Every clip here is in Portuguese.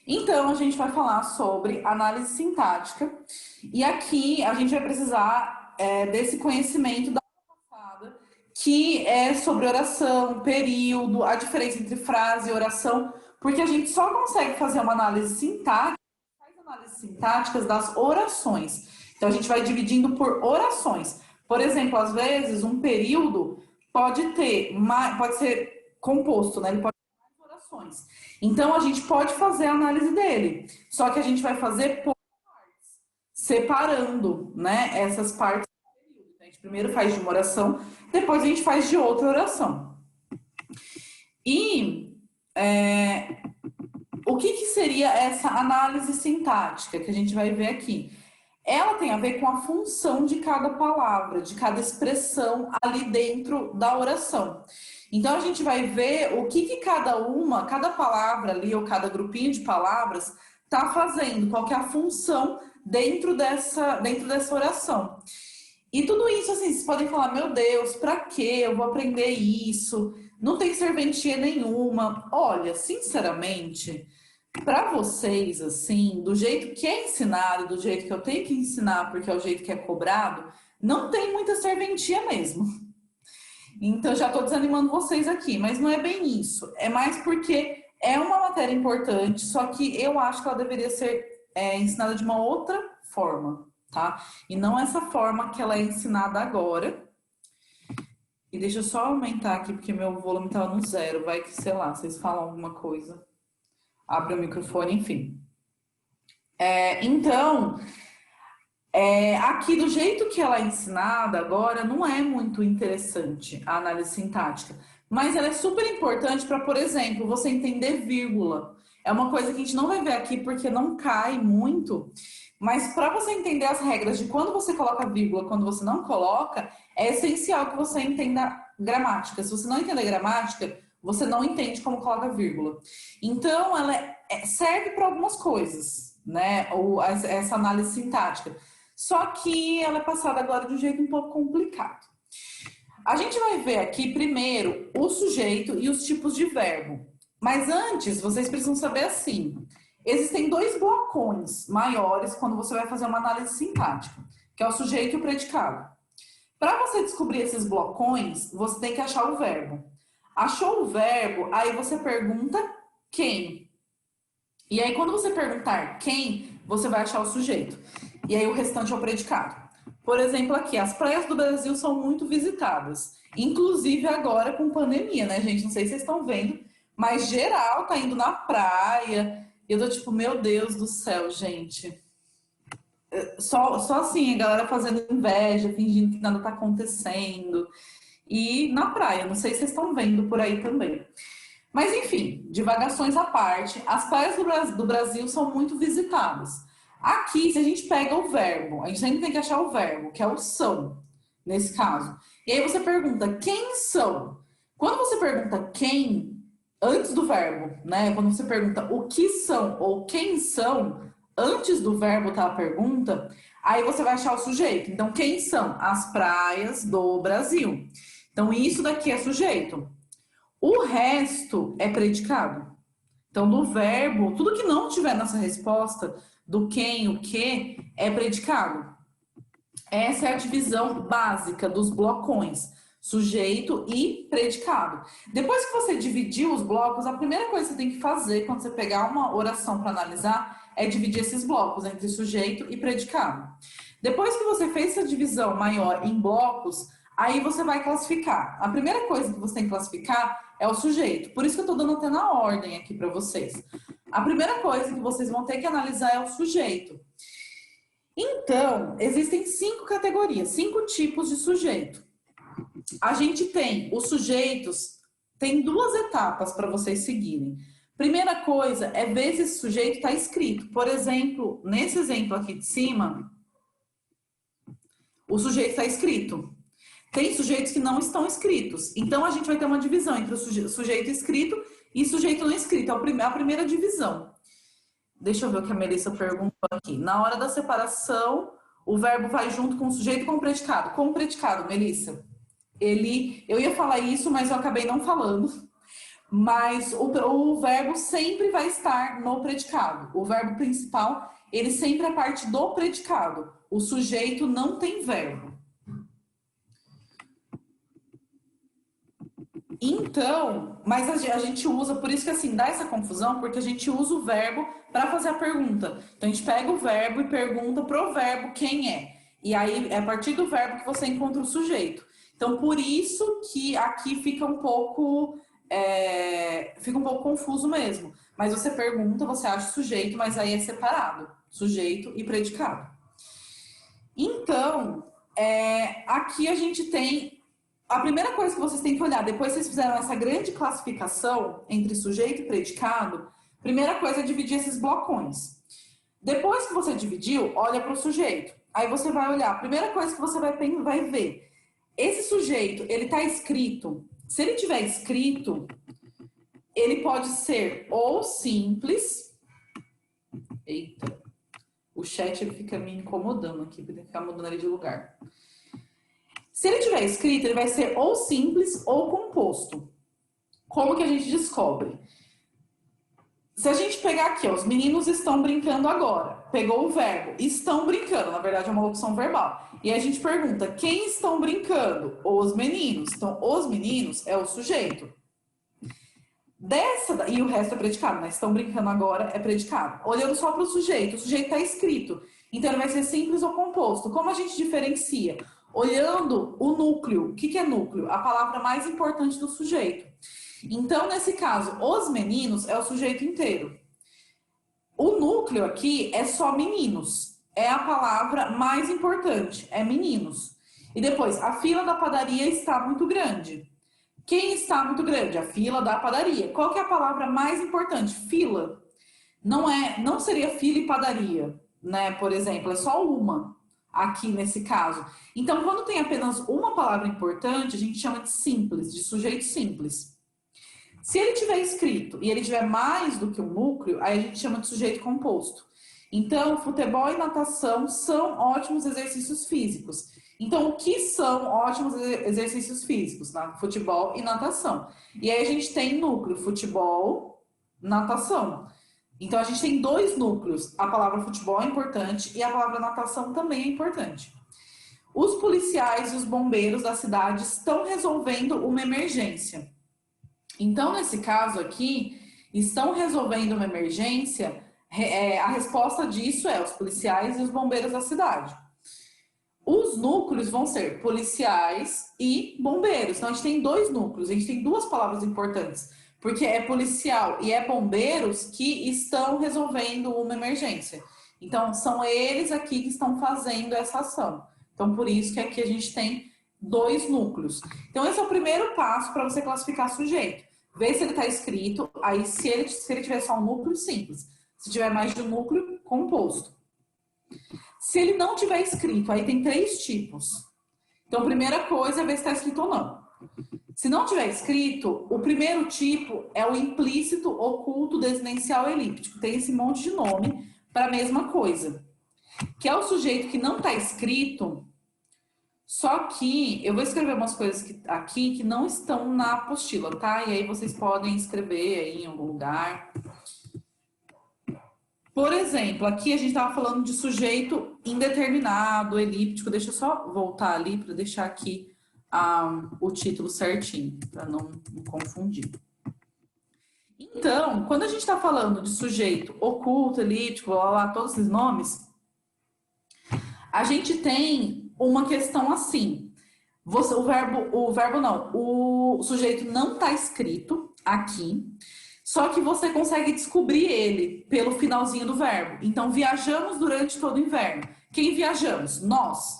Então, a gente vai falar sobre análise sintática. E aqui a gente vai precisar desse conhecimento da passada, que é sobre oração, período, a diferença entre frase e oração, porque a gente só consegue fazer uma análise sintática, faz análises sintáticas das orações. Então, a gente vai dividindo por orações. Por exemplo, às vezes, um período pode ser composto, né? Ele pode ter mais orações. Então, a gente pode fazer a análise dele, só que a gente vai fazer por partes, separando, né, essas partes do período. Então, a gente primeiro faz de uma oração, depois a gente faz de outra oração. E o que seria essa análise sintática que a gente vai ver aqui? Ela tem a ver com a função de cada palavra, de cada expressão ali dentro da oração. Então a gente vai ver o que cada palavra ali, ou cada grupinho de palavras, está fazendo, qual que é a função dentro dessa oração. E tudo isso, assim, vocês podem falar, meu Deus, para que eu vou aprender isso? Não tem serventia nenhuma. Olha, sinceramente, para vocês, assim, do jeito que é ensinado, do jeito que eu tenho que ensinar, porque é o jeito que é cobrado, não tem muita serventia mesmo. Então, já estou desanimando vocês aqui, mas não é bem isso. É mais porque é uma matéria importante, só que eu acho que ela deveria ser ensinada de uma outra forma, tá? E não essa forma que ela é ensinada agora. E deixa eu só aumentar aqui, porque meu volume estava no zero. Vai que, sei lá, vocês falam alguma coisa. Abre o microfone, enfim. Então, aqui do jeito que ela é ensinada agora, não é muito interessante a análise sintática. Mas ela é super importante para, por exemplo, você entender vírgula. É uma coisa que a gente não vai ver aqui porque não cai muito. Mas para você entender as regras de quando você coloca vírgula, quando você não coloca, é essencial que você entenda gramática. Se você não entender gramática, você não entende como coloca vírgula. Então, ela serve para algumas coisas, né? Essa análise sintática. Só que ela é passada agora de um jeito um pouco complicado. A gente vai ver aqui primeiro o sujeito e os tipos de verbo. Mas antes, vocês precisam saber assim: existem dois blocões maiores quando você vai fazer uma análise sintática, que é o sujeito e o predicado. Para você descobrir esses blocões, você tem que achar o verbo. Achou o verbo, aí você pergunta quem. E aí, quando você perguntar quem, você vai achar o sujeito. E aí, o restante é o predicado. Por exemplo, aqui, as praias do Brasil são muito visitadas. Inclusive agora com pandemia, né, gente? Não sei se vocês estão vendo, mas geral tá indo na praia. E eu tô tipo, meu Deus do céu, gente. Só assim, a galera fazendo inveja, fingindo que nada tá acontecendo. E na praia, não sei se vocês estão vendo por aí também. Mas enfim, divagações à parte, as praias do Brasil são muito visitadas. Aqui, se a gente pega o verbo, a gente sempre tem que achar o verbo, que é o são, nesse caso. E aí você pergunta, quem são? Quando você pergunta quem, antes do verbo, né? Quando você pergunta o que são ou quem são, antes do verbo tá a pergunta, aí você vai achar o sujeito. Então, quem são? As praias do Brasil. Então, isso daqui é sujeito. O resto é predicado. Então, do verbo, tudo que não tiver nessa resposta, do quem, o que, é predicado. Essa é a divisão básica dos blocões, sujeito e predicado. Depois que você dividiu os blocos, a primeira coisa que você tem que fazer quando você pegar uma oração para analisar é dividir esses blocos entre sujeito e predicado. Depois que você fez essa divisão maior em blocos, aí você vai classificar. A primeira coisa que você tem que classificar é o sujeito. Por isso que eu estou dando até na ordem aqui para vocês. A primeira coisa que vocês vão ter que analisar é o sujeito. Então, existem 5 categorias, 5 tipos de sujeito. A gente tem os sujeitos, tem 2 etapas para vocês seguirem. Primeira coisa é ver se esse sujeito está escrito. Por exemplo, nesse exemplo aqui de cima, o sujeito está escrito. Tem sujeitos que não estão escritos. Então, a gente vai ter uma divisão entre o sujeito escrito e sujeito não escrito. É a primeira divisão. Deixa eu ver o que a Melissa perguntou aqui. Na hora da separação, o verbo vai junto com o sujeito e com o predicado. Com o predicado, Melissa. Eu ia falar isso, mas eu acabei não falando. mas o verbo sempre vai estar no predicado. O verbo principal, ele sempre é parte do predicado. O sujeito não tem verbo. Então, mas a gente usa, por isso que assim, dá essa confusão, porque a gente usa o verbo para fazer a pergunta. Então, a gente pega o verbo e pergunta pro verbo quem é. E aí, é a partir do verbo que você encontra o sujeito. Então, por isso que aqui fica um pouco confuso mesmo. Mas você pergunta, você acha o sujeito, mas aí é separado. Sujeito e predicado. Então, aqui a gente tem... A primeira coisa que vocês têm que olhar, depois que vocês fizeram essa grande classificação entre sujeito e predicado, primeira coisa é dividir esses blocões. Depois que você dividiu, olha para o sujeito. Aí você vai olhar, a primeira coisa que você vai ver, esse sujeito, ele está escrito. Se ele tiver escrito, ele pode ser ou simples... Eita, o chat ele fica me incomodando aqui, tem que ficar mudando ele de lugar. Se ele tiver escrito, ele vai ser ou simples ou composto. Como que a gente descobre? Se a gente pegar aqui, ó, os meninos estão brincando agora. Pegou o verbo, estão brincando. Na verdade, é uma locução verbal. E a gente pergunta, quem estão brincando? Os meninos. Então, os meninos é o sujeito. E o resto é predicado, né? Estão brincando agora é predicado. Olhando só para o sujeito está escrito. Então, ele vai ser simples ou composto. Como a gente diferencia? Olhando o núcleo. O que é núcleo? A palavra mais importante do sujeito. Então, nesse caso, os meninos é o sujeito inteiro. O núcleo aqui é só meninos. É a palavra mais importante, é meninos. E depois, a fila da padaria está muito grande. Quem está muito grande? A fila da padaria. Qual que é a palavra mais importante? Fila. Não seria fila e padaria, né? Por exemplo, é só uma aqui nesse caso. Então, quando tem apenas uma palavra importante, a gente chama de simples, de sujeito simples. Se ele tiver escrito e ele tiver mais do que um núcleo, aí a gente chama de sujeito composto. Então, futebol e natação são ótimos exercícios físicos. Então, o que são ótimos exercícios físicos? Futebol e natação. E aí a gente tem núcleo, futebol, natação. Então, a gente tem dois núcleos. A palavra futebol é importante e a palavra natação também é importante. Os policiais e os bombeiros da cidade estão resolvendo uma emergência. Então, nesse caso aqui, estão resolvendo uma emergência, a resposta disso é os policiais e os bombeiros da cidade. Os núcleos vão ser policiais e bombeiros. Então, a gente tem dois núcleos, a gente tem duas palavras importantes, porque é policial e é bombeiros que estão resolvendo uma emergência. Então, são eles aqui que estão fazendo essa ação. Então, por isso que aqui a gente tem dois núcleos. Então, esse é o primeiro passo para você classificar sujeito. Ver se ele está escrito, aí se ele tiver só um núcleo, simples. Se tiver mais de um núcleo, composto. Se ele não tiver escrito, aí tem três tipos. Então, a primeira coisa é ver se está escrito ou não. Se não tiver escrito, o primeiro tipo é o implícito, oculto, desinencial, elíptico. Tem esse monte de nome para a mesma coisa. Que é o sujeito que não está escrito, só que eu vou escrever umas coisas aqui que não estão na apostila, tá? E aí vocês podem escrever aí em algum lugar. Por exemplo, aqui a gente estava falando de sujeito indeterminado, elíptico. Deixa eu só voltar ali para deixar aqui o título certinho, para não me confundir. Então, quando a gente está falando de sujeito oculto, elíptico, todos esses nomes, a gente tem uma questão assim. O sujeito não está escrito aqui, só que você consegue descobrir ele pelo finalzinho do verbo. Então, viajamos durante todo o inverno. Quem viajamos? Nós.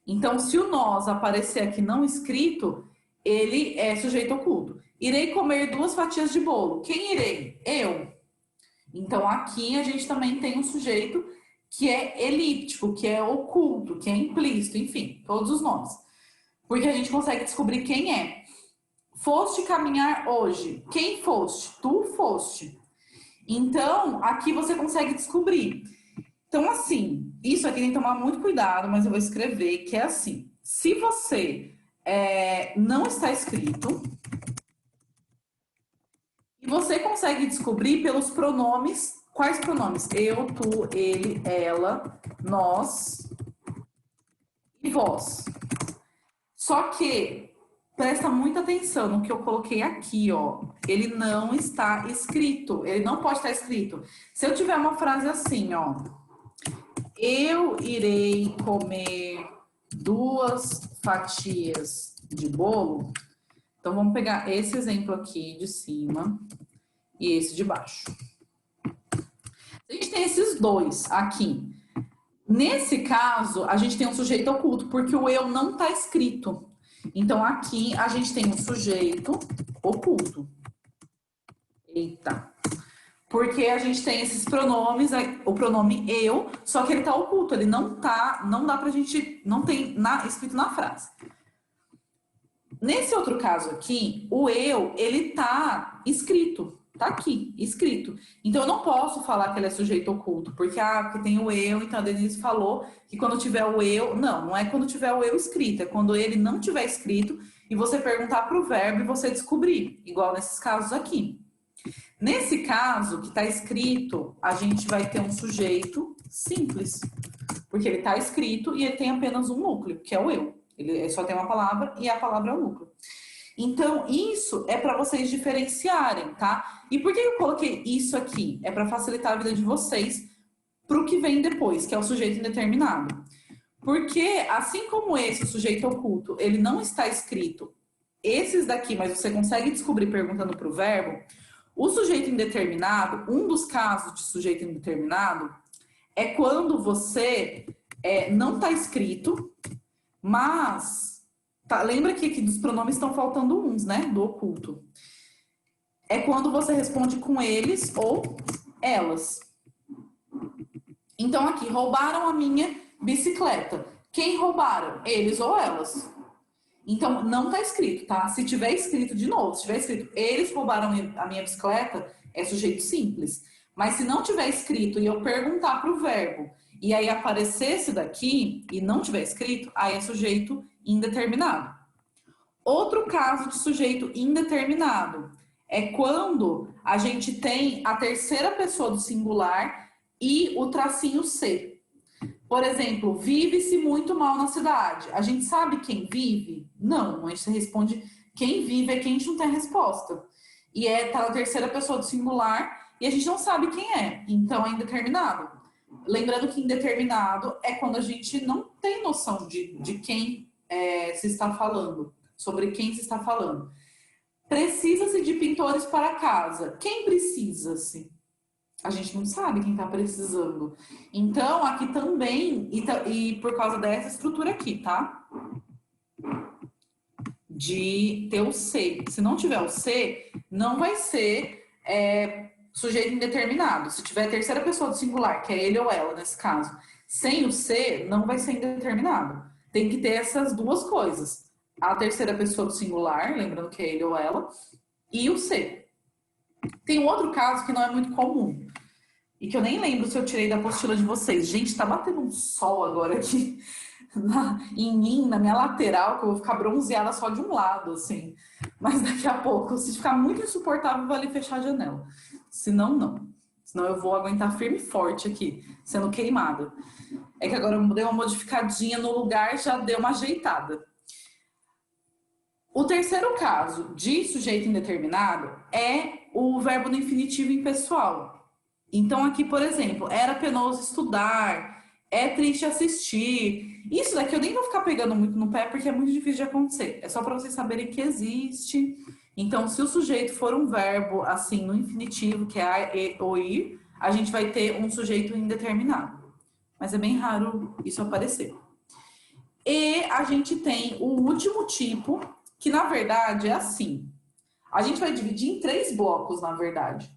Então, se o nós aparecer aqui não escrito, ele é sujeito oculto. Irei comer 2 fatias de bolo. Quem irei? Eu. Então, aqui a gente também tem um sujeito que é elíptico, que é oculto, que é implícito, enfim, todos os nomes. Porque a gente consegue descobrir quem é. Foste caminhar hoje. Quem foste? Tu foste. Então, aqui você consegue descobrir. Então, assim, isso aqui tem que tomar muito cuidado, mas eu vou escrever que é assim. Se você não está escrito, Você consegue descobrir pelos pronomes. Quais pronomes? Eu, tu, ele, ela, nós e vós. Só que presta muita atenção no que eu coloquei aqui, ó. Ele não está escrito. Ele não pode estar escrito. Se eu tiver uma frase assim, ó. Eu irei comer 2 fatias de bolo. Então, vamos pegar esse exemplo aqui de cima e esse de baixo. A gente tem esses dois aqui. Nesse caso, a gente tem um sujeito oculto, porque o eu não está escrito. Então, aqui a gente tem um sujeito oculto. Eita. Porque a gente tem esses pronomes, o pronome eu, só que ele está oculto, ele não tá, não dá pra gente, não tem escrito na frase. Nesse outro caso aqui, o eu, ele tá escrito, tá aqui, escrito. Então, eu não posso falar que ele é sujeito oculto, porque tem o eu, então a Denise falou que quando tiver o eu, não é quando tiver o eu escrito, é quando ele não tiver escrito e você perguntar para o verbo e você descobrir, igual nesses casos aqui. Nesse caso, que está escrito, a gente vai ter um sujeito simples, porque ele está escrito e ele tem apenas um núcleo, que é o eu. Ele só tem uma palavra e a palavra é o núcleo. Então, isso é para vocês diferenciarem, tá? E por que eu coloquei isso aqui? É para facilitar a vida de vocês para o que vem depois, que é o sujeito indeterminado. Porque, assim como esse, o sujeito oculto, ele não está escrito, esses daqui, mas você consegue descobrir perguntando para o verbo, o sujeito indeterminado, um dos casos de sujeito indeterminado, é quando você não está escrito, mas... Tá, lembra que aqui dos pronomes estão faltando uns, né? Do oculto. É quando você responde com eles ou elas. Então, aqui, roubaram a minha bicicleta. Quem roubaram? Eles ou elas. Então, não tá escrito, tá? Se tiver escrito, de novo, se tiver escrito eles roubaram a minha bicicleta, é sujeito simples. Mas se não tiver escrito e eu perguntar para o verbo, e aí aparecer esse daqui e não tiver escrito, aí é sujeito indeterminado. Outro caso de sujeito indeterminado é quando a gente tem a terceira pessoa do singular e o tracinho C. Por exemplo, vive-se muito mal na cidade. A gente sabe quem vive? Não, a gente responde quem vive é quem a gente não tem a resposta. E tá na terceira pessoa do singular e a gente não sabe quem é, então é indeterminado. Lembrando que indeterminado é quando a gente não tem noção de quem se está falando, sobre quem se está falando. Precisa-se de pintores para casa. Quem precisa-se? A gente não sabe quem está precisando. Então, aqui também, e por causa dessa estrutura aqui, tá? De ter o C. Se não tiver o C, não vai ser sujeito indeterminado. Se tiver a terceira pessoa do singular, que é ele ou ela, nesse caso, sem o C, não vai ser indeterminado. Tem que ter essas duas coisas. A terceira pessoa do singular, lembrando que é ele ou ela, e o C. Tem um outro caso que não é muito comum, e que eu nem lembro se eu tirei da apostila de vocês. Gente, tá batendo um sol agora aqui em mim, na minha lateral, que eu vou ficar bronzeada só de um lado, assim. Mas daqui a pouco, se ficar muito insuportável, vou ali fechar a janela. Senão, não. Senão eu vou aguentar firme e forte aqui, sendo queimada. É que agora eu dei uma modificadinha no lugar, já deu uma ajeitada. O terceiro caso de sujeito indeterminado é o verbo no infinitivo impessoal. Então, aqui, por exemplo, era penoso estudar, é triste assistir. Isso daqui eu nem vou ficar pegando muito no pé, porque é muito difícil de acontecer. É só para vocês saberem que existe. Então, se o sujeito for um verbo, assim, no infinitivo, que é e ou ir, a gente vai ter um sujeito indeterminado. Mas é bem raro isso aparecer. E a gente tem o último tipo, que na verdade é assim. A gente vai dividir em 3 blocos, na verdade,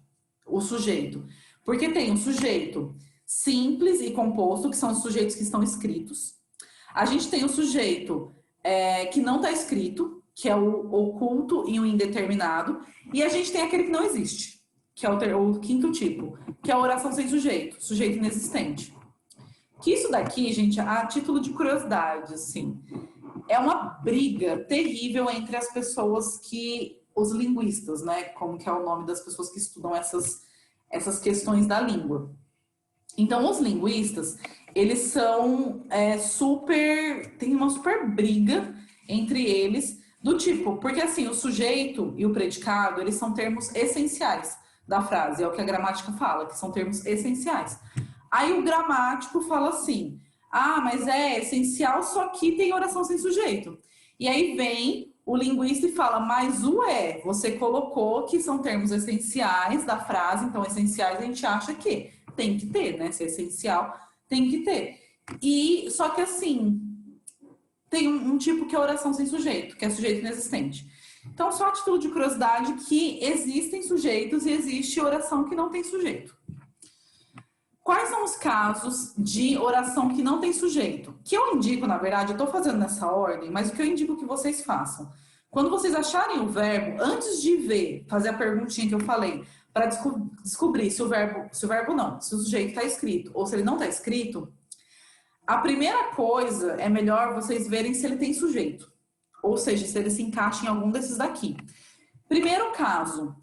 o sujeito. Porque tem o sujeito simples e composto, que são os sujeitos que estão escritos. A gente tem o sujeito que não está escrito, que é o oculto e o indeterminado. E a gente tem aquele que não existe, que é o quinto tipo, que é a oração sem sujeito, sujeito inexistente. Que isso daqui, gente, a título de curiosidade, assim, é uma briga terrível entre as pessoas que os linguistas, né? Como que é o nome das pessoas que estudam essas questões da língua. Então, os linguistas, eles são tem uma super briga entre eles, do tipo, porque assim, o sujeito e o predicado, eles são termos essenciais da frase, é o que a gramática fala, que são termos essenciais. Aí o gramático fala assim, mas é essencial, só que tem oração sem sujeito. E aí vem o linguista e fala, mas o você colocou que são termos essenciais da frase, então essenciais a gente acha que tem que ter, né? Se é essencial, tem que ter. E só que assim, tem um tipo que é oração sem sujeito, que é sujeito inexistente. Então, só a título de curiosidade que existem sujeitos e existe oração que não tem sujeito. Quais são os casos de oração que não tem sujeito? Que eu indico, na verdade, eu estou fazendo nessa ordem, mas o que eu indico que vocês façam? Quando vocês acharem o verbo, antes de fazer a perguntinha que eu falei, para descobrir se o sujeito está escrito ou se ele não está escrito, a primeira coisa é melhor vocês verem se ele tem sujeito, ou seja, se ele se encaixa em algum desses daqui. Primeiro caso,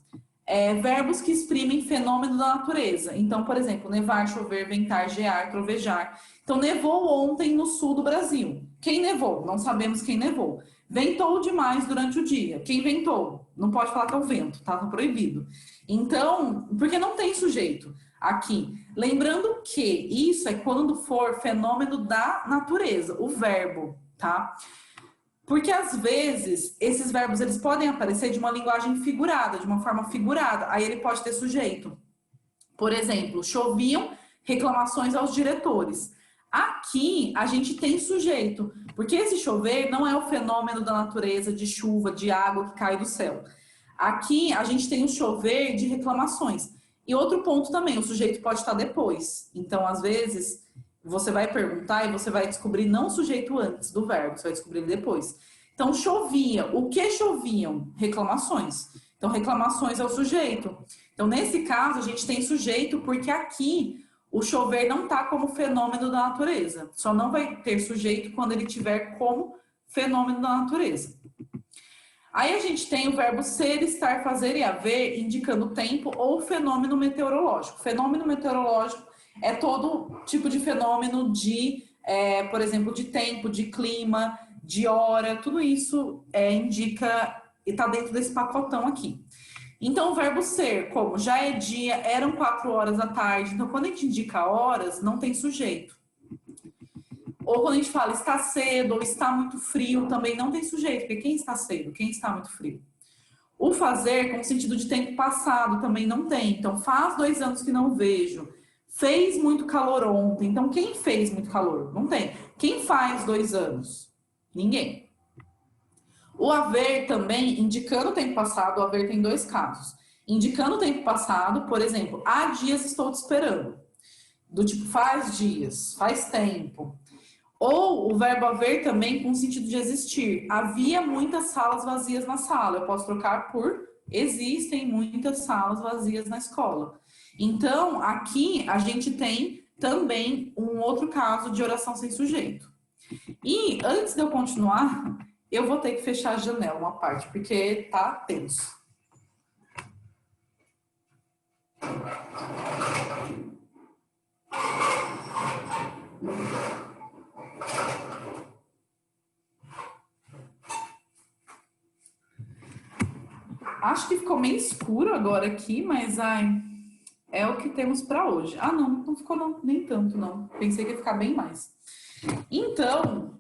verbos que exprimem fenômeno da natureza. Então, por exemplo, nevar, chover, ventar, gear, trovejar. Então, nevou ontem no sul do Brasil. Quem nevou? Não sabemos quem nevou. Ventou demais durante o dia. Quem ventou? Não pode falar que é o vento, tá? Tá proibido. Então, porque não tem sujeito aqui. Lembrando que isso é quando for fenômeno da natureza, o verbo, tá? Porque às vezes esses verbos eles podem aparecer de uma linguagem figurada, de uma forma figurada, aí ele pode ter sujeito. Por exemplo, choviam reclamações aos diretores. Aqui a gente tem sujeito, porque esse chover não é o fenômeno da natureza de chuva, de água que cai do céu. Aqui a gente tem o chover de reclamações. E outro ponto também, o sujeito pode estar depois. Então, às vezes, você vai perguntar e você vai descobrir não o sujeito antes do verbo, você vai descobrir depois. Então, chovia. O que choviam? Reclamações. Então, reclamações é o sujeito. Então, nesse caso, a gente tem sujeito porque aqui o chover não está como fenômeno da natureza. Só não vai ter sujeito quando ele tiver como fenômeno da natureza. Aí a gente tem o verbo ser, estar, fazer e haver, indicando tempo ou fenômeno meteorológico. Fenômeno meteorológico é todo tipo de fenômeno por exemplo, de tempo, de clima, de hora, tudo isso indica e está dentro desse pacotão aqui. Então, o verbo ser, como já é dia, eram 4 horas da tarde. Então, quando a gente indica horas, não tem sujeito. Ou quando a gente fala está cedo ou está muito frio, também não tem sujeito, porque quem está cedo, quem está muito frio. O fazer, com o sentido de tempo passado, também não tem. Então, faz 2 anos que não vejo. Fez muito calor ontem. Então, quem fez muito calor? Não tem. Quem faz 2 anos? Ninguém. O haver também, indicando o tempo passado, o haver tem 2 casos. Indicando o tempo passado, por exemplo, há dias estou te esperando. Do tipo, faz dias, faz tempo. Ou o verbo haver também com o sentido de existir. Havia muitas salas vazias na sala. Eu posso trocar por existem muitas salas vazias na escola. Então, aqui a gente tem também um outro caso de oração sem sujeito. E antes de eu continuar, eu vou ter que fechar a janela uma parte, porque tá tenso. Acho que ficou meio escuro agora aqui, mas é o que temos para hoje. Não ficou nem tanto, não. Pensei que ia ficar bem mais. Então,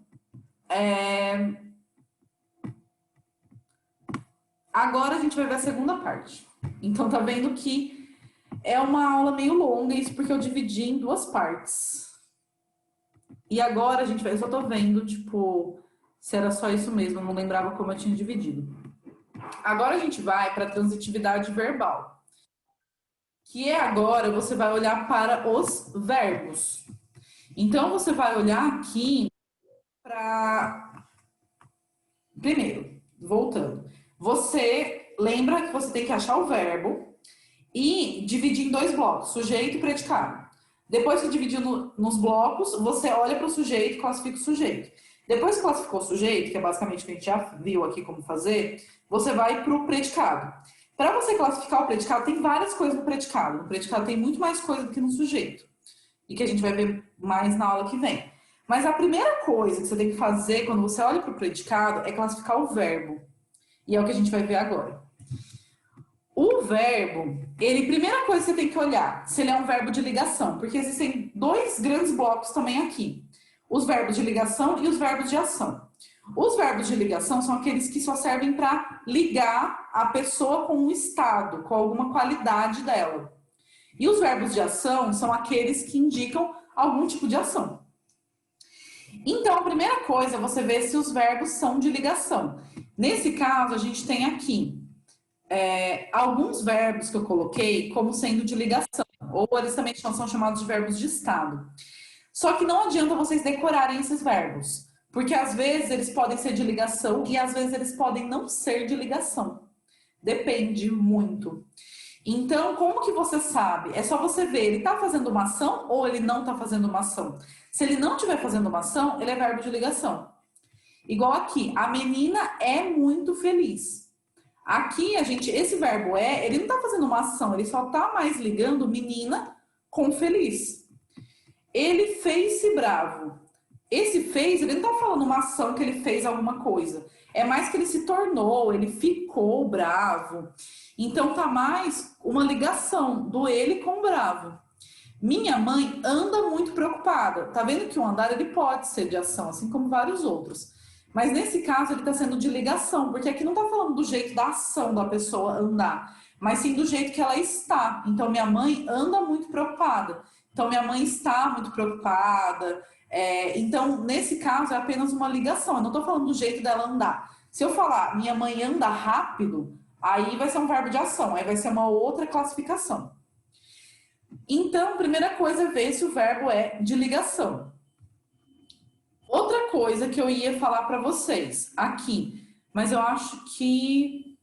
agora a gente vai ver a segunda parte. Então, tá vendo que é uma aula meio longa, isso porque eu dividi em 2 partes. E agora eu só tô vendo, tipo, se era só isso mesmo, eu não lembrava como eu tinha dividido. Agora a gente vai para a transitividade verbal, que agora você vai olhar para os verbos. Então, você vai olhar aqui para... Primeiro, voltando. Você lembra que você tem que achar o verbo e dividir em 2 blocos, sujeito e predicado. Depois que dividir nos blocos, você olha para o sujeito e classifica o sujeito. Depois que classificou o sujeito, que é basicamente o que a gente já viu aqui como fazer, você vai para o predicado. Para você classificar o predicado, tem várias coisas no predicado. No predicado tem muito mais coisa do que no sujeito. E que a gente vai ver mais na aula que vem. Mas a primeira coisa que você tem que fazer quando você olha para o predicado é classificar o verbo. E é o que a gente vai ver agora. O verbo, primeira coisa que você tem que olhar, se ele é um verbo de ligação, porque existem dois grandes blocos também aqui. Os verbos de ligação e os verbos de ação. Os verbos de ligação são aqueles que só servem para ligar a pessoa com um estado, com alguma qualidade dela. E os verbos de ação são aqueles que indicam algum tipo de ação. Então, a primeira coisa é você ver se os verbos são de ligação. Nesse caso, a gente tem aqui alguns verbos que eu coloquei como sendo de ligação, ou eles também são chamados de verbos de estado. Só que não adianta vocês decorarem esses verbos, porque às vezes eles podem ser de ligação e às vezes eles podem não ser de ligação. Depende muito. Então, como que você sabe? É só você ver, ele está fazendo uma ação ou ele não está fazendo uma ação? Se ele não estiver fazendo uma ação, ele é verbo de ligação. Igual aqui, a menina é muito feliz. Aqui, esse verbo ele não está fazendo uma ação, ele só está mais ligando menina com feliz. Ele fez-se bravo. Esse fez, ele não está falando uma ação que ele fez alguma coisa. É mais que ele se tornou, ele ficou bravo. Então, tá mais uma ligação do ele com o bravo. Minha mãe anda muito preocupada. Tá vendo que o andar ele pode ser de ação, assim como vários outros. Mas nesse caso ele está sendo de ligação, porque aqui não está falando do jeito da ação da pessoa andar, mas sim do jeito que ela está. Então, minha mãe anda muito preocupada. Então, minha mãe está muito preocupada. Então, nesse caso, é apenas uma ligação. Eu não estou falando do jeito dela andar. Se eu falar, minha mãe anda rápido, aí vai ser um verbo de ação, aí vai ser uma outra classificação. Então, primeira coisa é ver se o verbo é de ligação. Outra coisa que eu ia falar para vocês aqui, mas eu acho que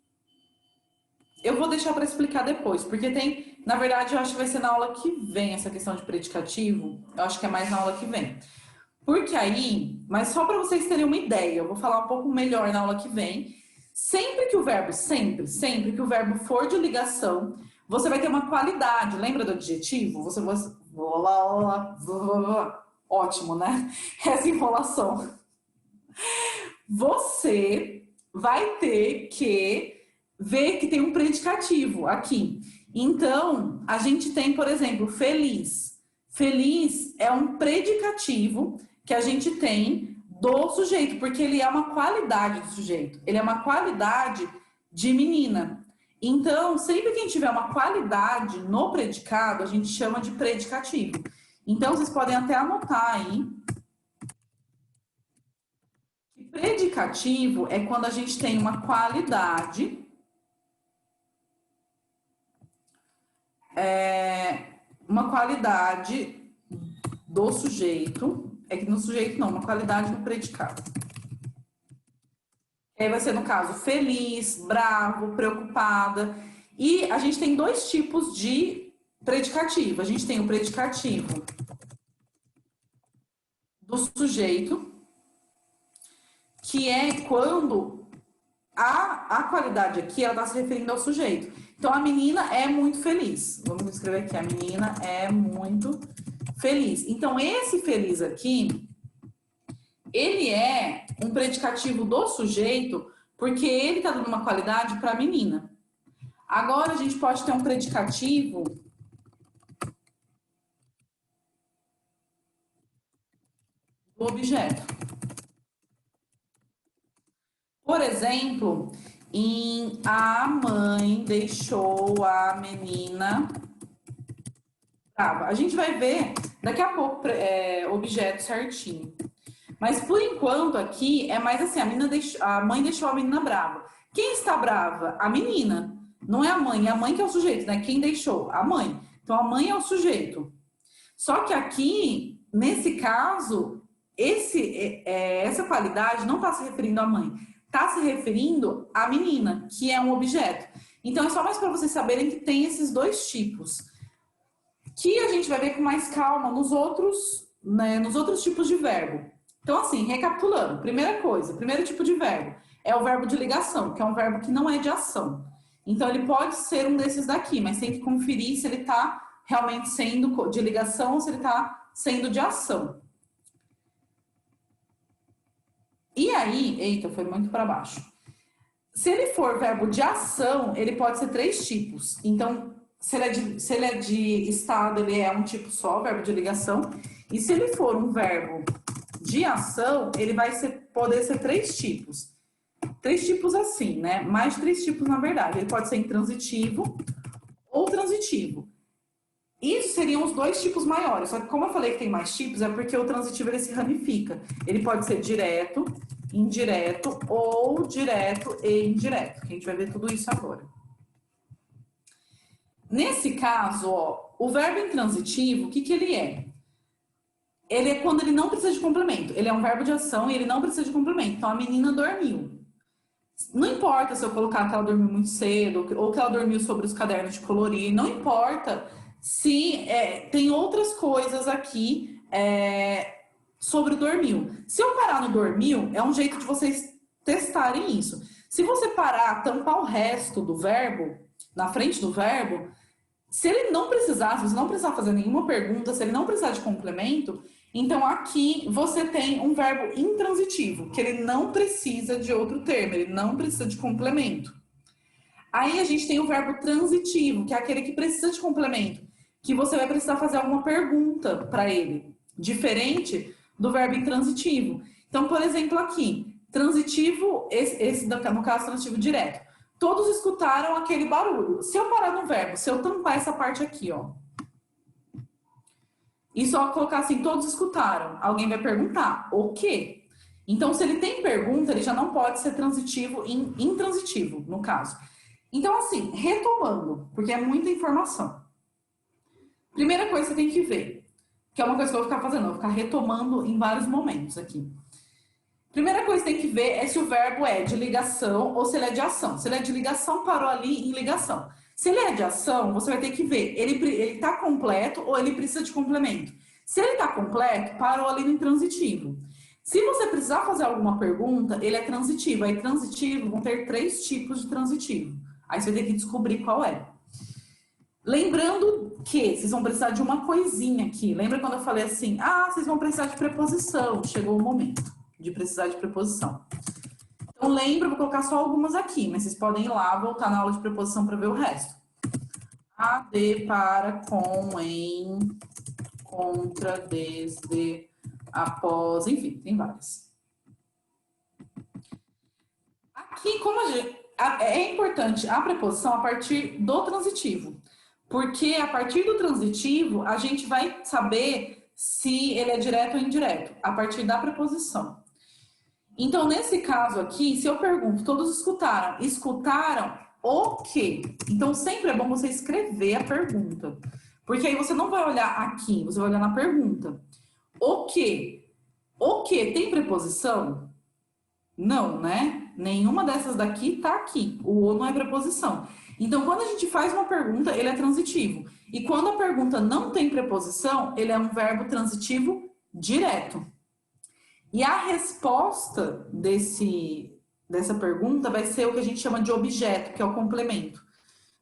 eu vou deixar para explicar depois, porque tem, na verdade, eu acho que vai ser na aula que vem essa questão de predicativo, eu acho que é mais na aula que vem. Porque aí, mas só para vocês terem uma ideia, eu vou falar um pouco melhor na aula que vem. Sempre que o verbo for de ligação, você vai ter uma qualidade. Lembra do adjetivo? Você vai... Ótimo, né? Essa enrolação. Você vai ter que ver que tem um predicativo aqui. Então, a gente tem, por exemplo, feliz. Feliz é um predicativo que a gente tem do sujeito, porque ele é uma qualidade do sujeito. Ele é uma qualidade de menina. Então, sempre que a gente tiver uma qualidade no predicado, a gente chama de predicativo. Então, vocês podem até anotar aí. Predicativo é quando a gente tem uma qualidade do sujeito. É que no sujeito não, uma qualidade do predicado. Aí vai ser, no caso, feliz, bravo, preocupada. E a gente tem dois tipos de predicativo. A gente tem o predicativo do sujeito, que é quando a qualidade aqui, ela está se referindo ao sujeito. Então, a menina é muito feliz. Vamos escrever aqui, a menina é muito feliz. Então, esse feliz aqui, ele é um predicativo do sujeito, porque ele está dando uma qualidade para a menina. Agora, a gente pode ter um predicativo do objeto. Por exemplo, a mãe deixou a menina brava. A gente vai ver daqui a pouco objeto certinho. Mas por enquanto aqui é mais assim, a mãe deixou a menina brava. Quem está brava? A menina. Não é a mãe que é o sujeito, né? Quem deixou? A mãe. Então a mãe é o sujeito. Só que aqui, nesse caso, essa qualidade não está se referindo à mãe. Está se referindo à menina, que é um objeto. Então, é só mais para vocês saberem que tem esses dois tipos. Que a gente vai ver com mais calma nos outros tipos de verbo. Então, assim, recapitulando, primeira coisa, primeiro tipo de verbo é o verbo de ligação, que é um verbo que não é de ação. Então, ele pode ser um desses daqui, mas tem que conferir se ele está realmente sendo de ligação ou se ele está sendo de ação. E aí, eita, foi muito para baixo. Se ele for verbo de ação, ele pode ser 3 tipos. Então, se ele é de estado, ele é um tipo só, verbo de ligação. E se ele for um verbo de ação, ele vai poder ser 3 tipos. 3 tipos assim, né? Mais de 3 tipos, na verdade. Ele pode ser intransitivo ou transitivo. Isso seriam os 2 tipos maiores. Só que como eu falei que tem mais tipos, é porque o transitivo ele se ramifica. Ele pode ser direto, indireto ou direto e indireto. Que a gente vai ver tudo isso agora. Nesse caso, ó, o verbo intransitivo, o que ele é? Ele é quando ele não precisa de complemento. Ele é um verbo de ação e ele não precisa de complemento. Então, a menina dormiu. Não importa se eu colocar que ela dormiu muito cedo ou que ela dormiu sobre os cadernos de colorir. Não importa se tem outras coisas aqui sobre dormiu. Se eu parar no dormiu, é um jeito de vocês testarem isso. Se você parar, tampar o resto do verbo, na frente do verbo, se ele não precisar, se você não precisar fazer nenhuma pergunta, se ele não precisar de complemento, então aqui você tem um verbo intransitivo, que ele não precisa de outro termo, ele não precisa de complemento. Aí a gente tem o verbo transitivo, que é aquele que precisa de complemento, que você vai precisar fazer alguma pergunta para ele, diferente do verbo intransitivo. Então, por exemplo, aqui, transitivo, esse no caso transitivo direto. Todos escutaram aquele barulho. Se eu parar no verbo, se eu tampar essa parte aqui, ó, e só colocar assim, todos escutaram, alguém vai perguntar, o quê? Então, se ele tem pergunta, ele já não pode ser transitivo e intransitivo, no caso. Então, assim, retomando, porque é muita informação. Primeira coisa que você tem que ver, que é uma coisa que eu vou ficar fazendo, eu vou ficar retomando em vários momentos aqui. Primeira coisa que tem que ver é se o verbo é de ligação ou se ele é de ação. Se ele é de ligação, parou ali em ligação. Se ele é de ação, você vai ter que ver, ele está completo ou ele precisa de complemento. Se ele está completo, parou ali no intransitivo. Se você precisar fazer alguma pergunta, ele é transitivo. Aí transitivo vão ter 3 tipos de transitivo. Aí você vai ter que descobrir qual é. Lembrando que vocês vão precisar de uma coisinha aqui. Lembra quando eu falei assim, vocês vão precisar de preposição. Chegou o momento de precisar de preposição. Então, lembra, vou colocar só algumas aqui, mas vocês podem ir lá, voltar na aula de preposição para ver o resto. A, de, para, com, em, contra, desde, após, enfim, tem várias. Aqui, como é importante a preposição a partir do transitivo, porque a partir do transitivo, a gente vai saber se ele é direto ou indireto, a partir da preposição. Então, nesse caso aqui, se eu pergunto, todos escutaram? Escutaram o quê? Então, sempre é bom você escrever a pergunta. Porque aí você não vai olhar aqui, você vai olhar na pergunta. O quê? O quê? Tem preposição? Não, né? Nenhuma dessas daqui tá aqui. O não é preposição. Então, quando a gente faz uma pergunta, ele é transitivo. E quando a pergunta não tem preposição, ele é um verbo transitivo direto. E a resposta dessa pergunta vai ser o que a gente chama de objeto, que é o complemento.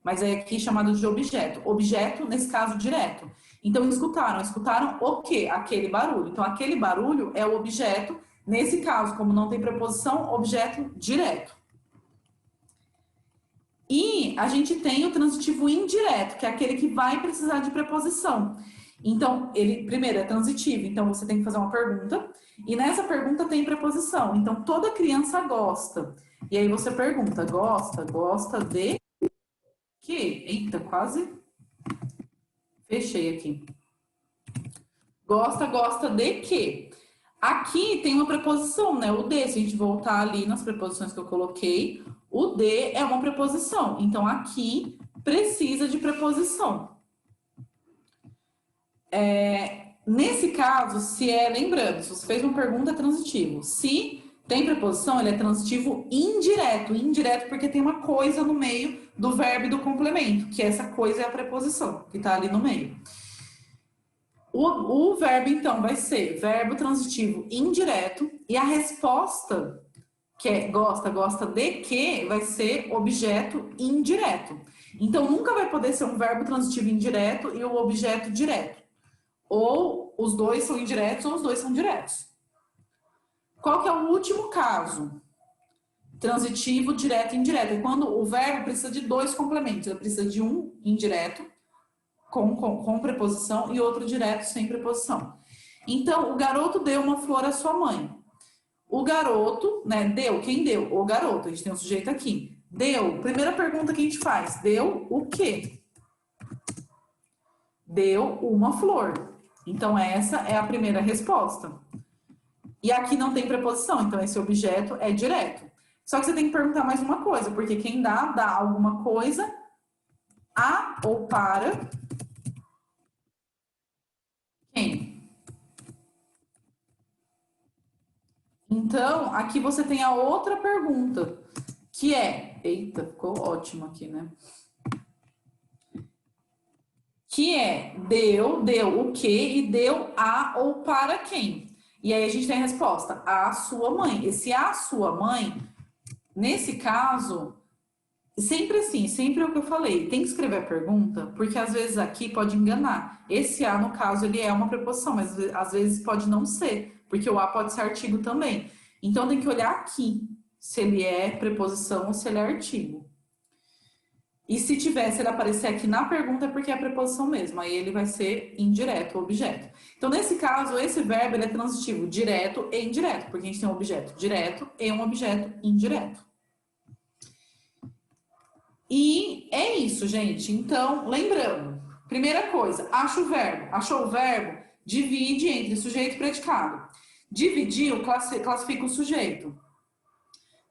Mas é aqui chamado de objeto. Objeto, nesse caso, direto. Então, escutaram o quê? Aquele barulho. Então, aquele barulho é o objeto. Nesse caso, como não tem preposição, objeto direto. E a gente tem o transitivo indireto, que é aquele que vai precisar de preposição. Então, ele, primeiro, é transitivo. Então, você tem que fazer uma pergunta. E nessa pergunta tem preposição. Então, toda criança gosta. E aí você pergunta, gosta de quê? Eita, quase fechei aqui. Gosta de quê? Aqui tem uma preposição, né? O de, se a gente voltar ali nas preposições que eu coloquei, o de é uma preposição. Então, aqui precisa de preposição. Nesse caso, lembrando, se você fez uma pergunta, é transitivo. Se tem preposição, ele é transitivo indireto. Indireto porque tem uma coisa no meio do verbo e do complemento, que essa coisa é a preposição, que está ali no meio. O verbo, então, vai ser verbo transitivo indireto e a resposta, que é gosta, gosta de que, vai ser objeto indireto. Então, nunca vai poder ser um verbo transitivo indireto e o objeto direto. Ou os dois são indiretos ou os dois são diretos. Qual que é o último caso? Transitivo, direto e indireto. É quando o verbo precisa de dois complementos. Ele precisa de um indireto com preposição e outro direto sem preposição. Então, o garoto deu uma flor à sua mãe. O garoto, né, deu, quem deu? O garoto, a gente tem um sujeito aqui. Deu, primeira pergunta que a gente faz, deu o quê? Deu uma flor. Então, essa é a primeira resposta. E aqui não tem preposição, então esse objeto é direto. Só que você tem que perguntar mais uma coisa, porque quem dá alguma coisa a ou para quem? Então, aqui você tem a outra pergunta, que é... Eita, ficou ótimo aqui, né? Que é, deu o quê e deu a ou para quem? E aí a gente tem a resposta, a sua mãe. Esse a sua mãe, nesse caso, sempre assim, sempre é o que eu falei, tem que escrever a pergunta, porque às vezes aqui pode enganar. Esse a, no caso, ele é uma preposição, mas às vezes pode não ser, porque o a pode ser artigo também. Então tem que olhar aqui, se ele é preposição ou se ele é artigo. E se tiver, se ele aparecer aqui na pergunta, é porque é a preposição mesmo. Aí ele vai ser indireto, o objeto. Então, nesse caso, esse verbo ele é transitivo direto e indireto, porque a gente tem um objeto direto e um objeto indireto. E é isso, gente. Então, lembrando, primeira coisa, acha o verbo. Achou o verbo? Divide entre sujeito e predicado. Dividiu, classifica o sujeito.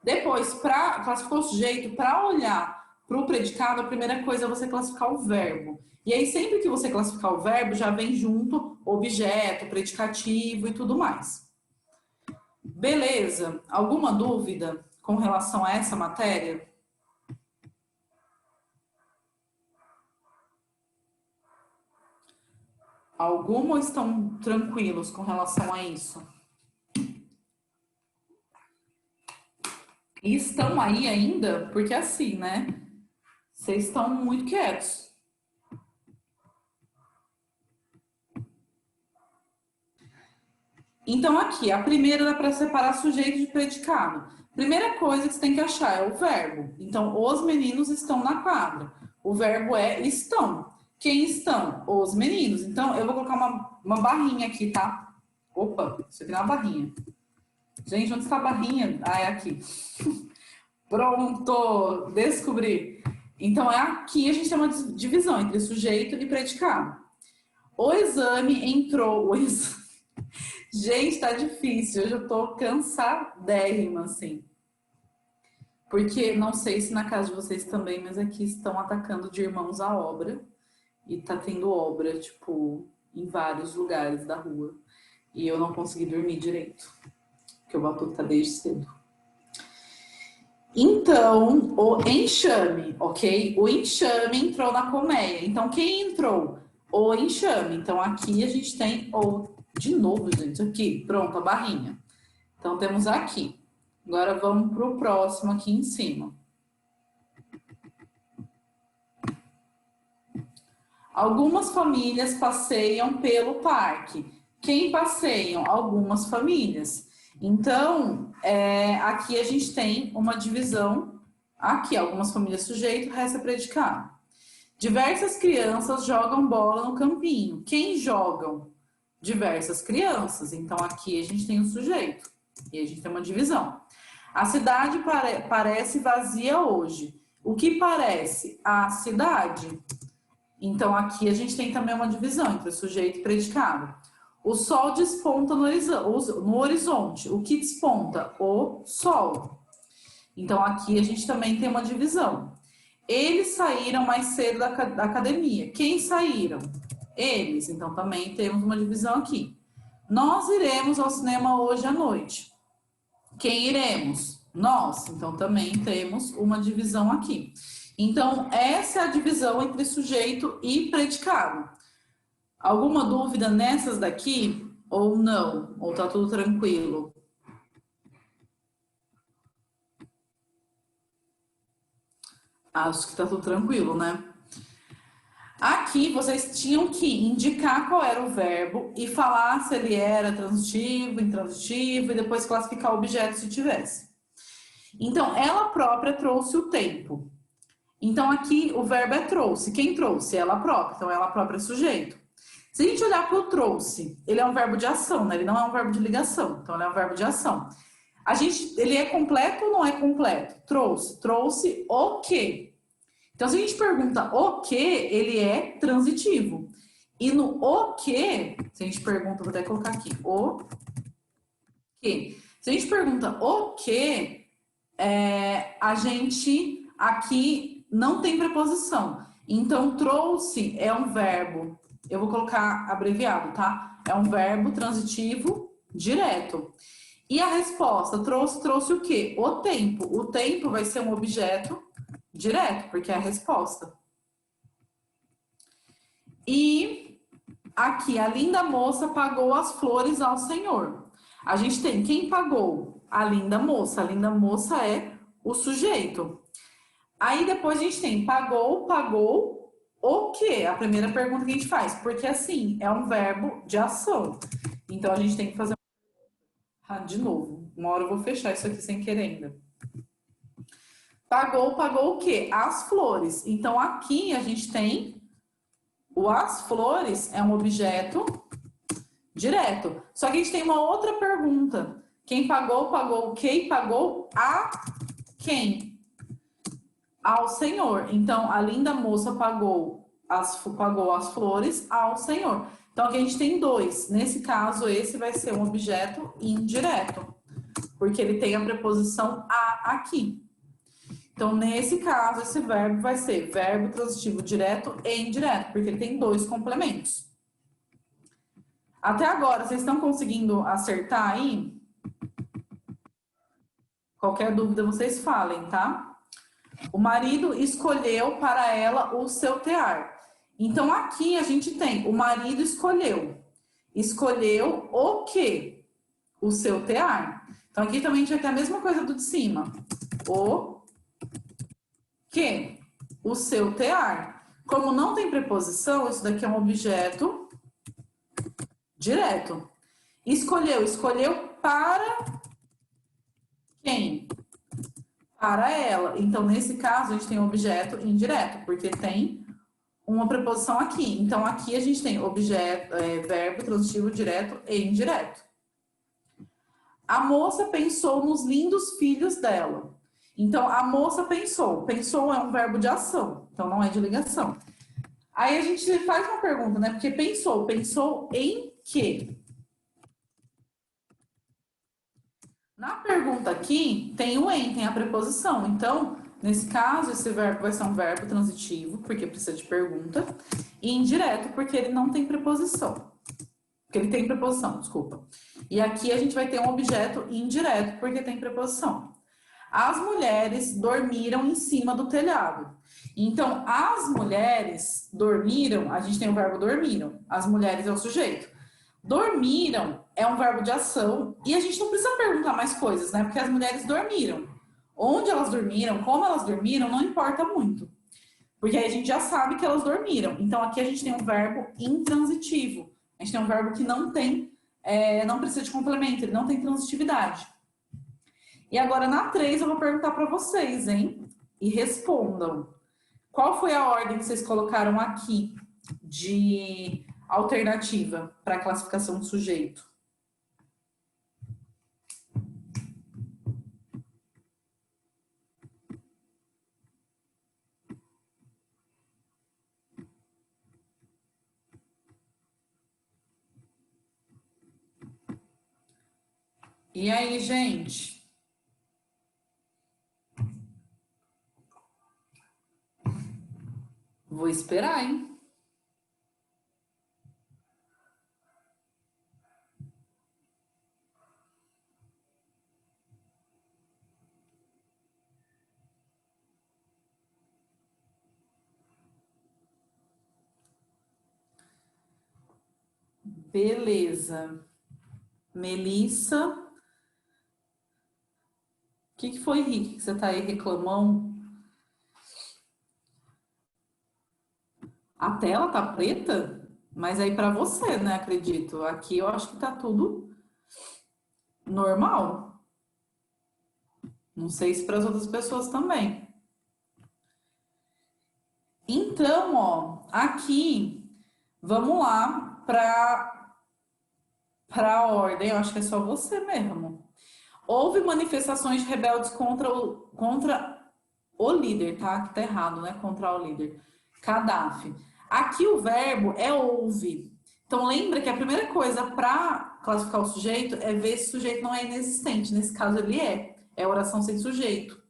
Depois, classificou o sujeito, para olhar para o predicado, a primeira coisa é você classificar o verbo. E aí, sempre que você classificar o verbo, já vem junto objeto, predicativo e tudo mais. Beleza? Alguma dúvida com relação a essa matéria? Alguma ou estão tranquilos com relação a isso? E estão aí ainda? Porque assim, né? Vocês estão muito quietos. Então, aqui, a primeira dá para separar sujeito de predicado. Primeira coisa que você tem que achar é o verbo. Então, os meninos estão na quadra. O verbo é estão. Quem estão? Os meninos. Então, eu vou colocar uma barrinha aqui, tá? Opa, isso aqui não é uma barrinha. Gente, onde está a barrinha? Ah, é aqui. Pronto, descobri. Então, é aqui a gente tem uma divisão entre sujeito e predicado. O exame entrou... Gente, tá difícil. Hoje eu tô cansadérrima, assim. Porque não sei se na casa de vocês também, mas aqui estão atacando de irmãos à obra. E tá tendo obra, tipo, em vários lugares da rua. E eu não consegui dormir direito. Porque o Batuque tá desde cedo. Então, o enxame, ok? O enxame entrou na colmeia. Então, quem entrou? O enxame. Então, aqui a gente tem o... De novo, gente, aqui. Pronto, a barrinha. Então, temos aqui. Agora, vamos para o próximo aqui em cima. Algumas famílias passeiam pelo parque. Quem passeiam? Algumas famílias. Então, aqui a gente tem uma divisão. Aqui, algumas famílias sujeito, resta predicado. Diversas crianças jogam bola no campinho. Quem jogam? Diversas crianças. Então, aqui a gente tem o sujeito. E a gente tem uma divisão. A cidade parece vazia hoje. O que parece? A cidade. Então, aqui a gente tem também uma divisão entre sujeito e predicado. O sol desponta no horizonte. O que desponta? O sol. Então, aqui a gente também tem uma divisão. Eles saíram mais cedo da academia. Quem saíram? Eles. Então, também temos uma divisão aqui. Nós iremos ao cinema hoje à noite. Quem iremos? Nós. Então, também temos uma divisão aqui. Então, essa é a divisão entre sujeito e predicado. Alguma dúvida nessas daqui? Ou não? Ou tá tudo tranquilo? Acho que tá tudo tranquilo, né? Aqui vocês tinham que indicar qual era o verbo e falar se ele era transitivo, intransitivo e depois classificar o objeto se tivesse. Então, ela própria trouxe o tempo. Então, aqui o verbo é trouxe. Quem trouxe? Ela própria. Então, ela própria é sujeito. Se a gente olhar para o trouxe, ele é um verbo de ação, né? Ele não é um verbo de ligação. Então, ele é um verbo de ação. Ele é completo ou não é completo? Trouxe. Trouxe o quê? Então, se a gente pergunta o que, ele é transitivo. E no o que, se a gente pergunta, vou até colocar aqui, o que. Se a gente pergunta o que, a gente aqui não tem preposição. Então, trouxe é um verbo, eu vou colocar abreviado, tá? É um verbo transitivo direto. E a resposta, trouxe o quê? O tempo. O tempo vai ser um objeto direto, porque é a resposta. E aqui, a linda moça pagou as flores ao senhor. A gente tem quem pagou? A linda moça. A linda moça é o sujeito. Aí depois a gente tem pagou o quê? A primeira pergunta que a gente faz. Porque assim, é um verbo de ação. Então a gente tem que fazer de novo. Uma hora eu vou fechar isso aqui sem querer ainda. Pagou o quê? As flores. Então aqui a gente tem o as flores é um objeto direto. Só que a gente tem uma outra pergunta. Quem pagou o quê? E pagou a quem? Ao Senhor. Então, a linda moça pagou as flores ao Senhor. Então, aqui a gente tem dois. Nesse caso, esse vai ser um objeto indireto, porque ele tem a preposição a aqui. Então, nesse caso, esse verbo vai ser verbo transitivo direto e indireto, porque ele tem dois complementos. Até agora, vocês estão conseguindo acertar aí? Qualquer dúvida, vocês falem, tá? O marido escolheu para ela o seu tear. Então, aqui a gente tem o marido escolheu. Escolheu o quê? O seu tear. Então, aqui também a gente vai ter a mesma coisa do de cima. O que? O seu tear. Como não tem preposição, isso daqui é um objeto direto. Escolheu para quem? Para ela. Então, nesse caso, a gente tem um objeto indireto, porque tem uma preposição aqui. Então, aqui a gente tem objeto, verbo transitivo direto e indireto. A moça pensou nos lindos filhos dela. Então, a moça pensou. Pensou é um verbo de ação, então não é de ligação. Aí a gente faz uma pergunta, né? Porque pensou em quê? Na pergunta aqui, tem o em, tem a preposição. Então, nesse caso, esse verbo vai ser um verbo transitivo, porque precisa de pergunta, e indireto, porque ele não tem preposição. Porque ele tem preposição, desculpa. E aqui a gente vai ter um objeto indireto, porque tem preposição. As mulheres dormiram em cima do telhado. Então, as mulheres dormiram, a gente tem o verbo dormiram. As mulheres é o sujeito. Dormiram é um verbo de ação e a gente não precisa perguntar mais coisas, né? Porque as mulheres dormiram. Onde elas dormiram, como elas dormiram, não importa muito. Porque aí a gente já sabe que elas dormiram. Então aqui a gente tem um verbo intransitivo. A gente tem um verbo que não tem, não precisa de complemento, ele não tem transitividade. E agora na 3 eu vou perguntar para vocês, hein? E respondam. Qual foi a ordem que vocês colocaram aqui de alternativa para a classificação do sujeito? E aí, gente? Vou esperar, hein? Beleza. Melissa. O que foi, Rick, que você tá aí reclamando? A tela tá preta? Mas aí para você, né? Acredito. Aqui eu acho que tá tudo normal. Não sei se para as outras pessoas também. Então, ó, aqui, vamos lá para a ordem. Eu acho que é só você mesmo. Houve manifestações de rebeldes contra o líder, tá? Aqui tá errado, né? Contra o líder. Gaddafi. Aqui o verbo é houve. Então lembra que a primeira coisa para classificar o sujeito é ver se o sujeito não é inexistente. Nesse caso ele é. É oração sem sujeito.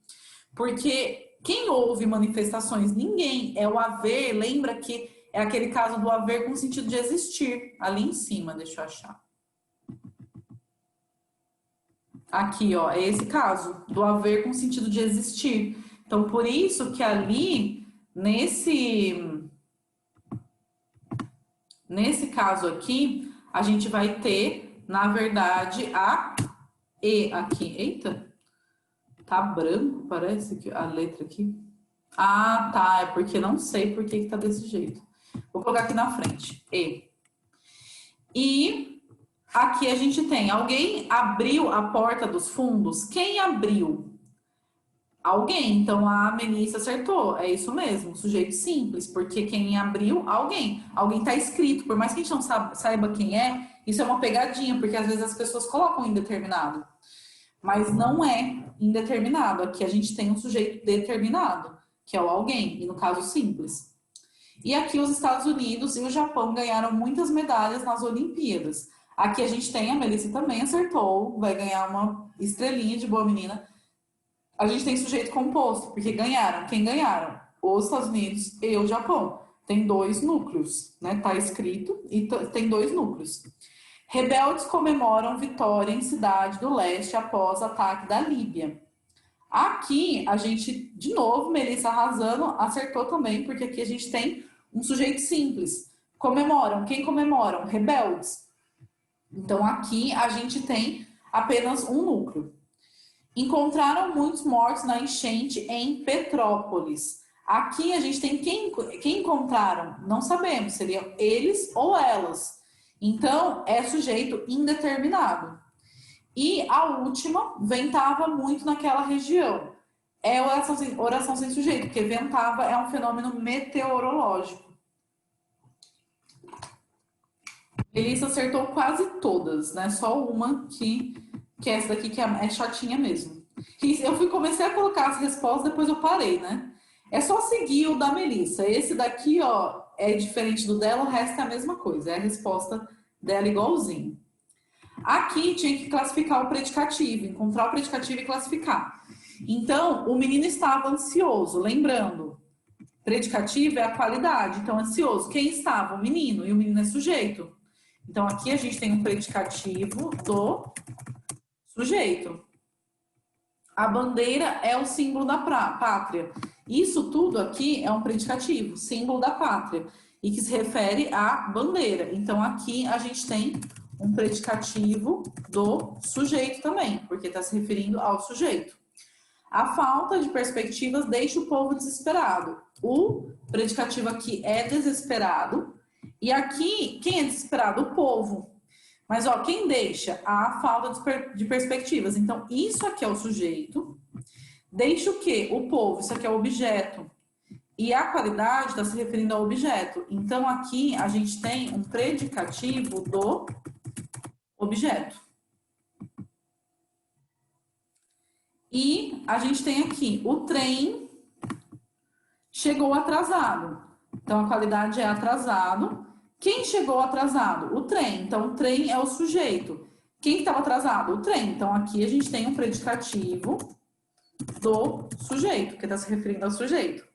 Porque quem houve manifestações? Ninguém. É o haver. Lembra que é aquele caso do haver com sentido de existir. Ali em cima, deixa eu achar. Aqui, ó, é esse caso do haver com sentido de existir. Então, por isso que ali, nesse caso aqui, a gente vai ter, na verdade, a E aqui. Eita, tá branco, parece que a letra aqui. Ah, tá, é porque não sei por que tá desse jeito. Vou colocar aqui na frente, E. E aqui a gente tem, alguém abriu a porta dos fundos? Quem abriu? Alguém. Então a Melissa acertou. É isso mesmo, sujeito simples, porque quem abriu, alguém. Alguém está escrito, por mais que a gente não saiba quem é, isso é uma pegadinha, porque às vezes as pessoas colocam indeterminado. Mas não é indeterminado. Aqui a gente tem um sujeito determinado, que é o alguém, e no caso simples. E aqui os Estados Unidos e o Japão ganharam muitas medalhas nas Olimpíadas. Aqui a gente tem, a Melissa também acertou, vai ganhar uma estrelinha de boa menina. A gente tem sujeito composto, porque ganharam. Quem ganharam? Os Estados Unidos e o Japão. Tem 2 núcleos, né? Tá escrito e tem 2 núcleos. Rebeldes comemoram vitória em cidade do leste após ataque da Líbia. Aqui, a gente, de novo, Melissa arrasando, acertou também, porque aqui a gente tem um sujeito simples. Comemoram. Quem comemoram? Rebeldes. Então, aqui a gente tem apenas um núcleo. Encontraram muitos mortos na enchente em Petrópolis. Aqui a gente tem quem encontraram? Não sabemos, seriam eles ou elas. Então, é sujeito indeterminado. E a última, ventava muito naquela região. É oração sem sujeito, porque ventava é um fenômeno meteorológico. Melissa acertou quase todas, né? Só uma que é essa daqui que é chatinha mesmo. Eu comecei a colocar as respostas, depois eu parei, né? É só seguir o da Melissa. Esse daqui, ó, é diferente do dela, o resto é a mesma coisa. É a resposta dela igualzinho. Aqui tinha que classificar o predicativo, encontrar o predicativo e classificar. Então, o menino estava ansioso, lembrando, predicativo é a qualidade, então ansioso. Quem estava? O menino, e o menino é sujeito. Então, aqui a gente tem um predicativo do sujeito. A bandeira é o símbolo da pátria. Isso tudo aqui é um predicativo, símbolo da pátria, e que se refere à bandeira. Então, aqui a gente tem um predicativo do sujeito também, porque está se referindo ao sujeito. A falta de perspectivas deixa o povo desesperado. O predicativo aqui é desesperado. E aqui, quem é desesperado? O povo. Mas, ó, quem deixa? A falta de perspectivas. Então, isso aqui é o sujeito. Deixa o quê? O povo. Isso aqui é o objeto. E a qualidade está se referindo ao objeto. Então, aqui a gente tem um predicativo do objeto. E a gente tem aqui o trem chegou atrasado. Então, a qualidade é atrasado. Quem chegou atrasado? O trem. Então, o trem é o sujeito. Quem estava atrasado? O trem. Então, aqui a gente tem um predicativo do sujeito, que está se referindo ao sujeito.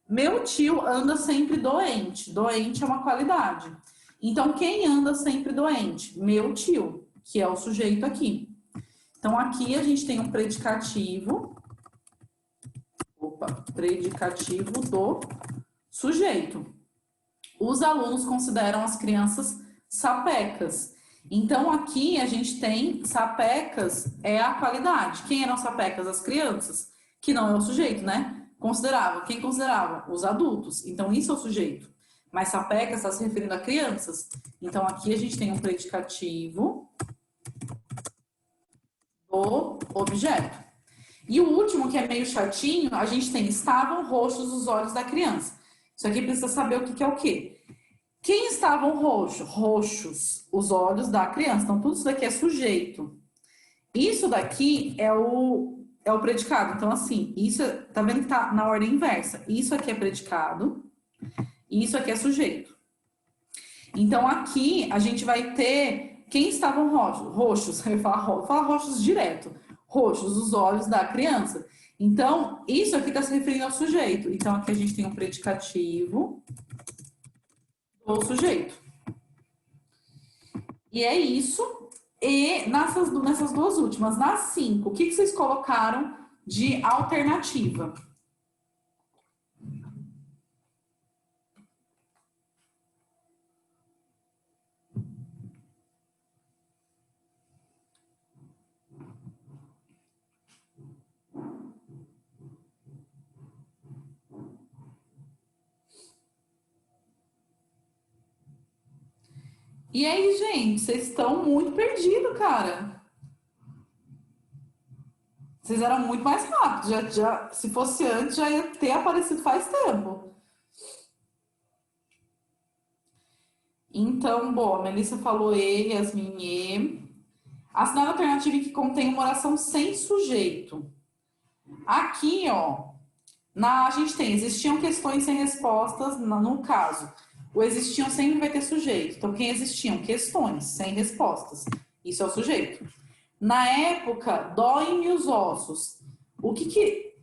Meu tio anda sempre doente. Doente é uma qualidade. Então, quem anda sempre doente? Meu tio, que é o sujeito aqui. Então, aqui a gente tem um predicativo. Predicativo do sujeito. Os alunos consideram as crianças sapecas. Então, aqui a gente tem sapecas, é a qualidade. Quem eram sapecas? As crianças, que não é o sujeito, né? Considerava. Quem considerava? Os adultos. Então, isso é o sujeito. Mas sapecas está se referindo a crianças. Então, aqui a gente tem um predicativo do objeto. E o último, que é meio chatinho, a gente tem estavam roxos os olhos da criança. Isso aqui precisa saber o que é o quê? Quem estavam roxos? Roxos os olhos da criança. Então, tudo isso daqui é sujeito. Isso daqui é o predicado. Então, assim, isso tá vendo que tá na ordem inversa. Isso aqui é predicado e isso aqui é sujeito. Então, aqui a gente vai ter quem estavam roxos. Roxos, eu vou falar roxos direto. Roxos, os olhos da criança. Então, isso aqui está se referindo ao sujeito. Então, aqui a gente tem um predicativo do sujeito. E é isso. E nessas duas últimas, nas 5, o que vocês colocaram de alternativa? E aí, gente, vocês estão muito perdidos, cara. Vocês eram muito mais rápidos. Se fosse antes, já ia ter aparecido faz tempo. Então, bom, a Melissa falou E, Yasmin E. Assinale a alternativa em que contém uma oração sem sujeito. Aqui, ó, a gente tem existiam questões sem respostas no caso. O existiam sempre vai ter sujeito. Então, quem existiam? Questões sem respostas. Isso é o sujeito. Na época, doem-me os ossos. O que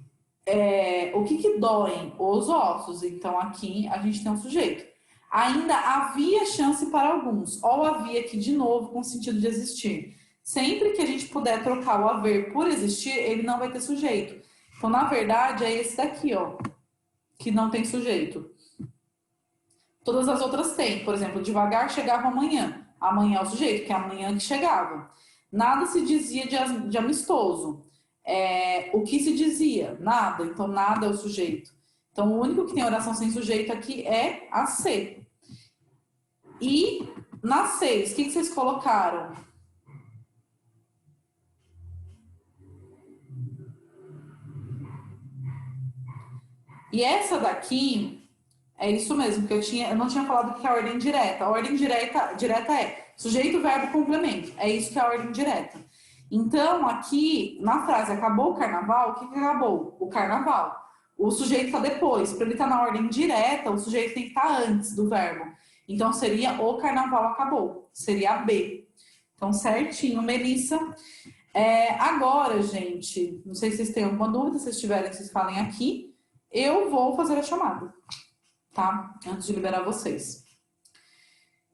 doem? Os ossos. Então, aqui a gente tem um sujeito. Ainda havia chance para alguns. Ou havia aqui de novo com o sentido de existir. Sempre que a gente puder trocar o haver por existir, ele não vai ter sujeito. Então, na verdade, é esse daqui, ó, que não tem sujeito. Todas as outras têm. Por exemplo, devagar chegava amanhã. Amanhã é o sujeito, que é amanhã que chegava. Nada se dizia de amistoso. O que se dizia? Nada. Então, nada é o sujeito. Então, o único que tem oração sem sujeito aqui é a C. E na 6, o que vocês colocaram? E essa daqui é isso mesmo, porque eu não tinha falado que é a ordem direta. A ordem direta é sujeito, verbo, complemento. É isso que é a ordem direta. Então, aqui na frase acabou o carnaval, o que acabou? O carnaval. O sujeito está depois. Para ele estar na ordem direta, o sujeito tem que estar antes do verbo. Então, seria o carnaval acabou. Seria a B. Então, certinho, Melissa. Agora, gente, não sei se vocês têm alguma dúvida, se vocês tiverem, vocês falem aqui. Eu vou fazer a chamada, tá? Antes de liberar vocês.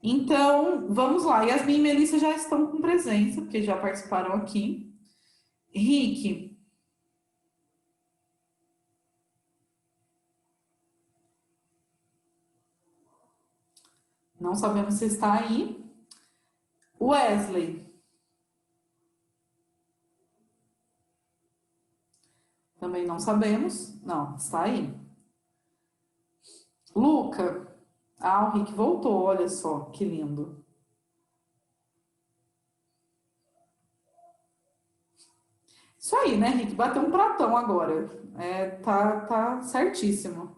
Então, vamos lá. Yasmin e Melissa já estão com presença, porque já participaram aqui. Rick. Não sabemos se está aí. Wesley. Também não sabemos. Não, está aí. Luca. Ah, o Rick voltou, olha só, que lindo. Isso aí, né, Rick? Bateu um pratão agora. Tá certíssimo.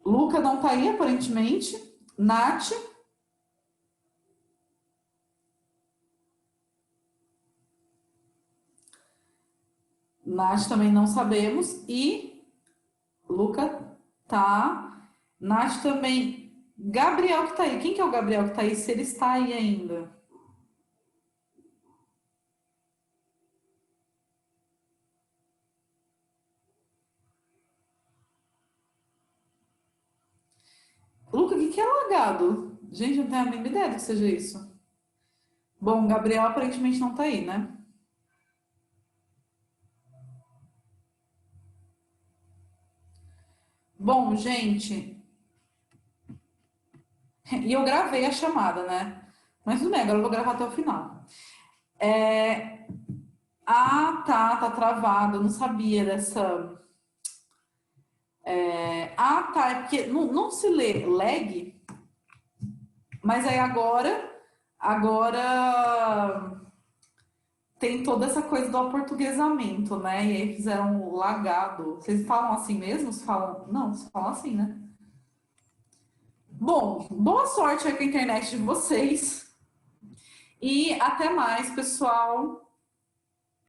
Luca não tá aí, aparentemente. Nath. Nath também não sabemos. E Luca tá. Nath também. Gabriel que tá aí. Quem que é o Gabriel que tá aí? Se ele está aí ainda. Luca, o que que é lagado? Gente, não tenho a mínima ideia do que seja isso. Bom, Gabriel aparentemente não tá aí, né? Bom, gente. E eu gravei a chamada, né? Mas tudo bem, agora eu vou gravar até o final. É... Ah, tá travado, eu não sabia dessa. Ah, tá, é porque não se lê lag, mas aí agora tem toda essa coisa do aportuguesamento, né? E aí fizeram um lagado. Vocês falam assim mesmo? Vocês falam. Não, vocês falam assim, né? Bom, boa sorte aí com a internet de vocês. E até mais, pessoal.